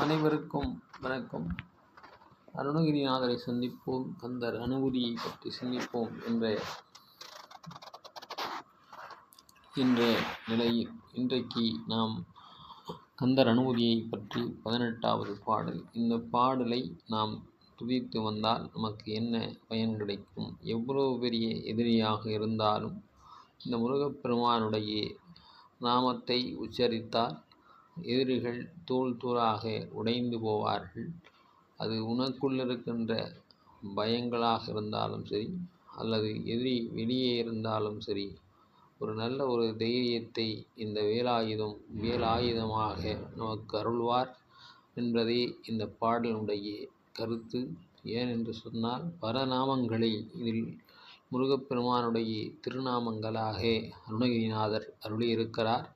அனைவருக்கும் வணக்கம். அருணகிரிநாதரை சந்திப்போம், கந்தர் அனுபூதியை பற்றி சிந்திப்போம் என்ற நிலையில் இன்றைக்கு நாம் கந்தர் அனுபூதியை பற்றி 18வது பாடல். இந்த பாடலை நாம் துதித்து வந்தால் நமக்கு என்ன பயன் கிடைக்கும்? எவ்வளவு பெரிய எதிரியாக இருந்தாலும் இந்த முருகப்பெருமானுடைய நாமத்தை உச்சரித்தால் எதிரிகள் தூள் தூளாக உடைந்து போவார்கள். அது உனக்குள் இருக்கின்ற பயங்களாக இருந்தாலும் சரி, அல்லது எதிரி வெளியே இருந்தாலும் சரி, ஒரு நல்ல ஒரு தைரியத்தை இந்த வேலாயுதமாக நமக்கு அருள்வார் என்பதே இந்த பாடலுடைய கருத்து. ஏனென்று சொன்னால், பல நாமங்களை இதில் முருகப்பெருமானுடைய திருநாமங்களாக அருணகிரிநாதர் அருளியிருக்கிறார்.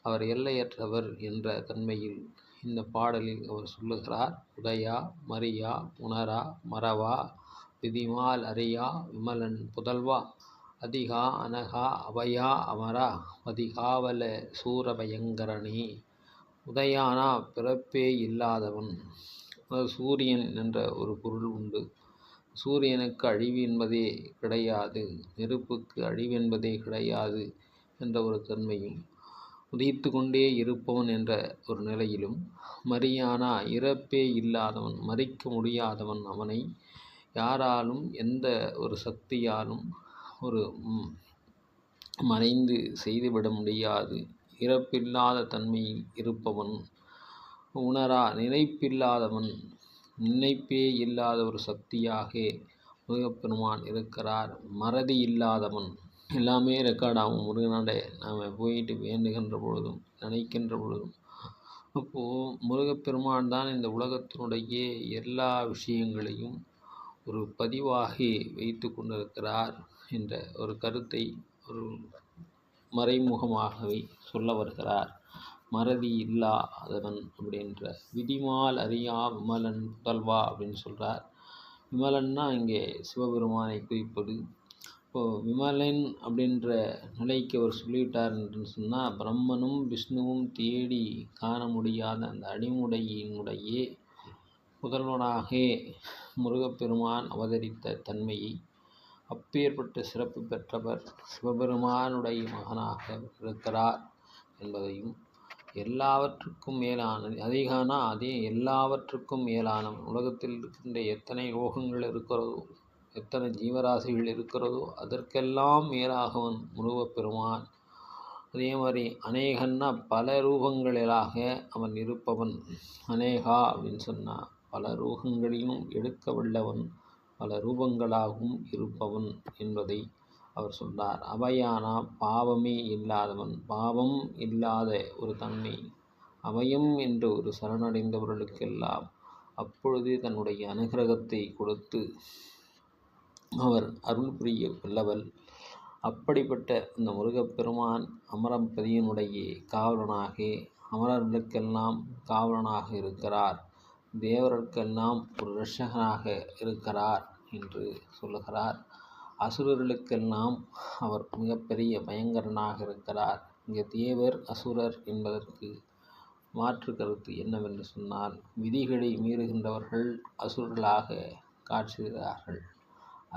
அவர் எல்லையற்றவர் என்ற தன்மையில் இந்த பாடலில் அவர் சொல்லுகிறார். உதயா, மரியா, உணரா, மறவா, விதிமால் அறியா, விமலன் புதல்வா, அதிகா, அனகா, அபயா, அமரா, பதிகாவல சூரபயங்கரனே. உதயானா பிறப்பே இல்லாதவன். சூரியன் என்ற ஒரு பொருள் உண்டு. சூரியனுக்கு அழிவு என்பதே கிடையாது, நெருப்புக்கு அழிவு என்பதே கிடையாது என்ற ஒரு தன்மையும், உதித்து கொண்டே இருப்பவன் என்ற ஒரு நிலையிலும், மரியானா இறப்பே இல்லாதவன், மறிக்க முடியாதவன். அவனை யாராலும் எந்த ஒரு சக்தியாலும் ஒரு மறைந்து செய்துவிட முடியாது. இறப்பில்லாத தன்மையில் இருப்பவன். உணரா நினைப்பில்லாதவன், நினைப்பே இல்லாத ஒரு சக்தியாக முருகப்பெருமான் இருக்கிறார். மறதி இல்லாதவன். எல்லாமே ரெக்கார்ட் ஆகும் முருகனோட நாம் போயிட்டு வேண்டுகின்ற பொழுதும் நினைக்கின்ற பொழுதும். அப்போது முருகப்பெருமான் தான் இந்த உலகத்தினுடைய எல்லா விஷயங்களையும் ஒரு பதிவாகி வைத்து கொண்டிருக்கிறார் என்ற ஒரு கருத்தை ஒரு மறைமுகமாகவே சொல்ல வருகிறார். மறதி இல்லாதவன் அப்படின்ற, விதிமால் அறியா, விமலன் புதல்வா அப்படின்னு சொல்கிறார். விமலன்னா இங்கே சிவபெருமானை குறிப்பது. இப்போது விமலன் அப்படின்ற நிலைக்கு அவர் சொல்லிவிட்டார் என்று சொன்னால், பிரம்மனும் விஷ்ணுவும் தேடி காண முடியாத அந்த அடிமுடையினுடைய முதல்வனாக முருகப்பெருமான் அவதரித்த தன்மையை, அப்பேற்பட்ட சிறப்பு பெற்றவர் சிவபெருமானுடைய மகனாக இருக்கிறார் என்பதையும், எல்லாவற்றுக்கும் மேலான அதிகானா அதே எல்லாவற்றுக்கும் மேலானவன். உலகத்தில் இருக்கின்ற எத்தனை லோகங்கள் இருக்கிறதோ, எத்தனை ஜீவராசிகள் இருக்கிறதோ அதற்கெல்லாம் மேலாகவன் முருகப்பெருமான். அதே மாதிரி அநேகன்னா பல ரூபங்களாக அவன் இருப்பவன். அநேகா அப்படின்னு சொன்னால் பல ரூபங்களிலும் எடுக்க வல்லவன், பல ரூபங்களாகவும் இருப்பவன் என்பதை அவர் சொன்னார். அபயானா பாவமே இல்லாதவன், பாவம் இல்லாத ஒரு தன்மை. அபயம் என்று ஒரு சரணடைந்தவர்களுக்கெல்லாம் அப்பொழுது தன்னுடைய அனுகிரகத்தை கொடுத்து அவர் அருள் புரிய வல்லவன். அப்படிப்பட்ட இந்த முருகப்பெருமான் அமரம்பதியினுடைய காவலனாக, அமரர்களுக்கெல்லாம் காவலனாக இருக்கிறார். தேவர்களுக்கெல்லாம் ஒரு இரட்சகனாக இருக்கிறார் என்று சொல்லுகிறார். அசுரர்களுக்கெல்லாம் அவர் மிகப்பெரிய பயங்கரனாக இருக்கிறார். இங்கே தேவர் அசுரர் என்பதற்கு மாற்று கருத்து என்னவென்று சொன்னால், விதிகளை மீறுகின்றவர்கள் அசுரர்களாக காட்சிகிறார்கள்.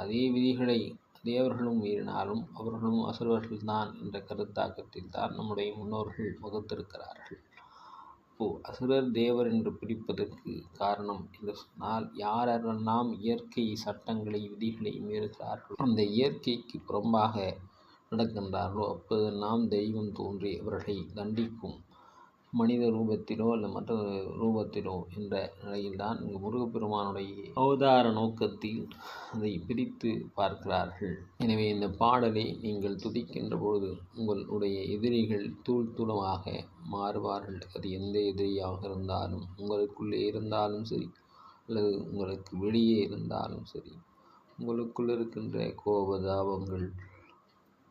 அதே விதிகளை தேவர்களும் மீறினாலும் அவர்களும் அசுரர்கள்தான் என்ற கருத்தாக்கத்தில் தான் நம்முடைய முன்னோர்கள் வகுத்திருக்கிறார்கள். இப்போது அசுரர் தேவர் என்று பிரிப்பதற்கு காரணம் என்று சொன்னால், யாரெல்லாம் இயற்கை சட்டங்களை விதிகளை மீறுகிறார்களோ, அந்த இயற்கைக்கு புறம்பாக நடக்கின்றார்களோ, அப்போதெல்லாம் தெய்வம் தோன்றி அவர்களை தண்டிக்கும், மனித ரூபத்திலோ அல்ல மற்ற ரூபத்திலோ என்ற நிலையில்தான் இங்கு முருகப்பெருமானுடைய அவதார நோக்கத்தில் அதை பிரித்து பார்க்கிறார்கள். எனவே இந்த பாடலை நீங்கள் துதிக்கின்ற பொழுது உங்களுடைய எதிரிகள் தூள் தூளமாக மாறுவார்கள். அது எந்த எதிரியாக இருந்தாலும், உங்களுக்குள்ளே இருந்தாலும் சரி, அல்லது உங்களுக்கு வெளியே இருந்தாலும் சரி, உங்களுக்குள் இருக்கின்ற கோபதாபங்கள்,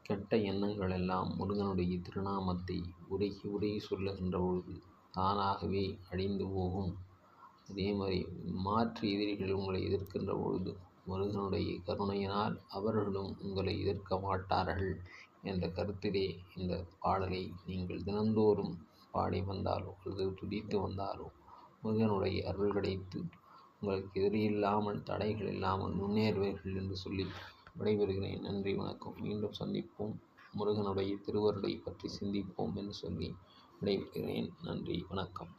கெட்ட எண்ணங்கள் எல்லாம் முருகனுடைய திருநாமத்தை உருகி சொல்லுகின்ற பொழுது தானாகவே அழிந்து போகும். அதே மாதிரி மாற்று எதிரிகள் உங்களை எதிர்க்கின்ற பொழுது முருகனுடைய கருணையினால் அவர்களும் உங்களை எதிர்க்க மாட்டார்கள் என்ற கருத்திலே இந்த பாடலை நீங்கள் தினந்தோறும் பாடி வந்தாலோ அல்லது துதித்து வந்தாலோ முருகனுடைய அருள் கிடைத்து உங்களுக்கு எதிரி இல்லாமல் தடைகள் இல்லாமல் முன்னேறுவீர்கள் என்று சொல்லி விடைபெறுகிறேன். நன்றி, வணக்கம். மீண்டும் சந்திப்போம். முருகனுடைய திருவருளை பற்றி சிந்திப்போம் என்று சொல்லி விடைபெறுகிறேன். நன்றி, வணக்கம்.